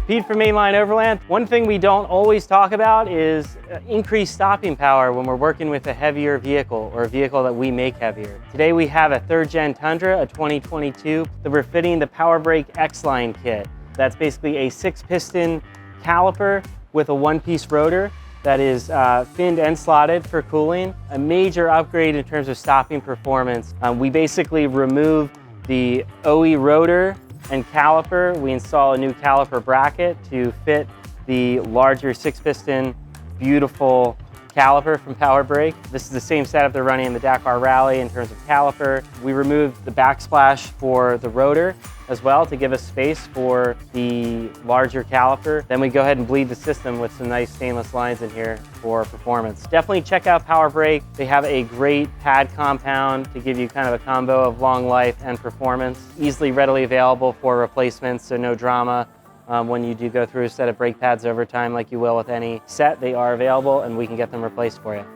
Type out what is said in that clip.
Pete from Mainline Overland. One thing we don't always talk about is increased stopping power when we're working with a heavier vehicle or a vehicle that we make heavier. Today we have a 3rd gen Tundra, a 2022, that we're fitting the Powerbrake X-Line kit. That's basically a 6-piston caliper with a 1-piece rotor that is finned and slotted for cooling. A major upgrade in terms of stopping performance. We basically remove the OE rotor and caliper. We install a new caliper bracket to fit the larger 6-piston, beautiful caliper from Powerbrake. This is the same setup they're running in the Dakar Rally in terms of caliper. We removed the backsplash for the rotor as well to give us space for the larger caliper. Then we go ahead and bleed the system with some nice stainless lines in here for performance. Definitely check out Powerbrake. They have a great pad compound to give you kind of a combo of long life and performance. Easily, readily available for replacements, so no drama. When you do go through a set of brake pads over time like you will with any set, they are available and we can get them replaced for you.